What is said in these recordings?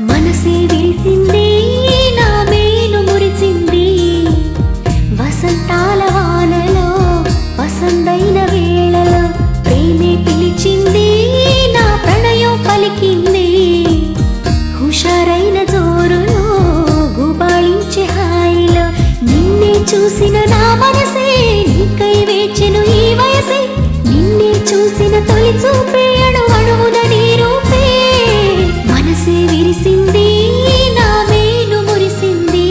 మనసే విరిసింది నా మేలు మురిసింది వసంతాల వానలో వసంతైన వేళలో ప్రేమే పిలిచింది నా ప్రణయం పలికింది హుషారైన జోరులో గుబాళించే హాయిలో నిన్నే చూసిన నా మనసే నీకై వేచెను ఈ వయసే నిన్నే చూసిన తొలి చూపే అణువణువున నీ రూపే మనసే విరిసింది నా మేలు మురిసింది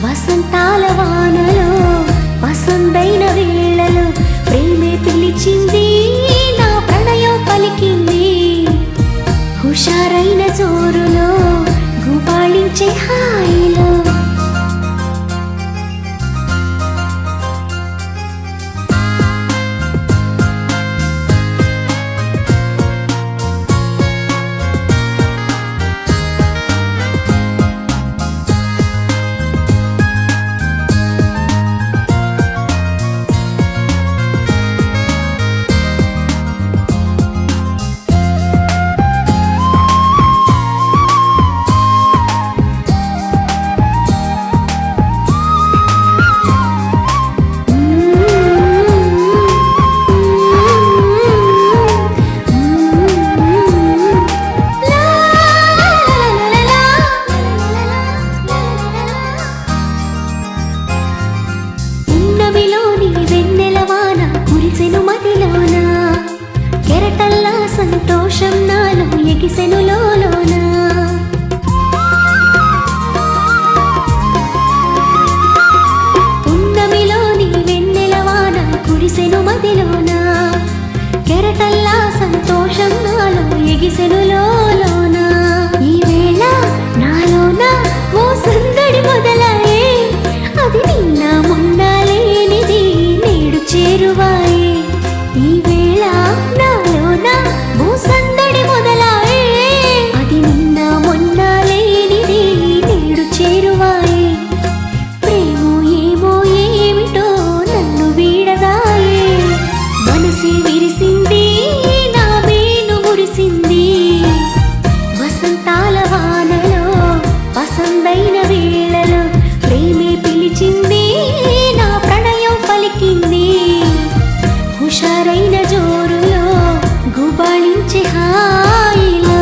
వసంతాల వానలో వసంతైన వేళలో ప్రేమే పిలిచింది నా ప్రణయం పలికింది హుషారైన జోరులో గుబాళించే హాయిలో కెరటల్లా సంతోషం నాలో ఎగిసెను లోలోన పున్నమిలోని వెన్నెలవాన కురిసెను మదిలోన కెరటల్లా సంతోషం నాలో ఎగిసెను లోలోన ఈ వేళ నాలోన ఓ సందడి మొదలాయే అది నిన్న మొన్న లేనిది నేడు చేరువాయే ఈ వేళ నాలోన ఓ సందడి మొదలాయే అది నిన్న మొన్న లేనిది నేడు చేరువాయే ప్రేమో ఏమో ఏమిటో నన్ను వీడదాయే మనసే విరిసింది నా మేలు మురిసింది వసంతాల వానలో వసంతైన వేళలో ప్రేమే పిలిచింది నా ప్రణయం పలికింది హుషారైన జోరులో గుబాళించే హాయిలో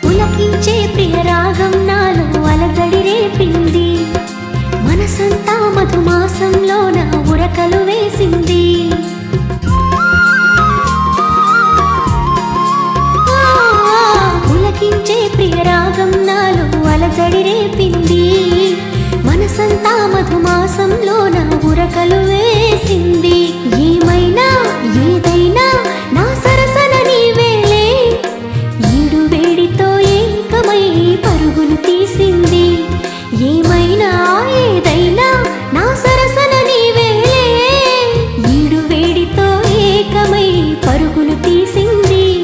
పులకించే ప్రియ రాగం నాలో అలజడి రేపింది మనసంతా మధుమాసంలో నా ఉరకలు వేసింది పులకించే ప్రియ రాగం నాలో అలజడి రేపింది మనసంతా మధుమాసంలో నా ఉరకలు వేసింది ఏమైనా ఏదైనా నా సరసన నీవేలే ఈడు వేడితో ఏకమై పరుగులు తీసింది